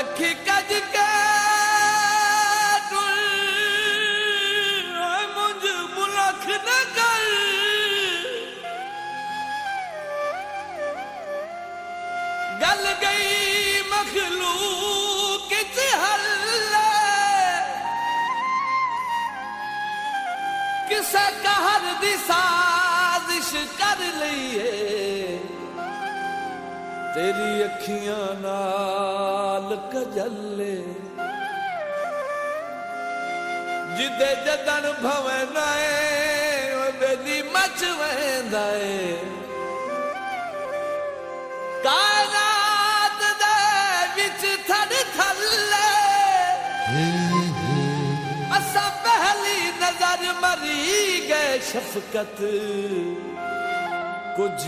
अखी कज के मुझ मुलख न कर गल गई मखलूक हल्ले किसे कहर दी साजिश कर लईए तेरी अखियां नाल कजले जिदे जदन भवना बेली मच वेंदा कायनात दे विच थड़ थल्ले असा पहली नजर मरी गए शफकत कुछ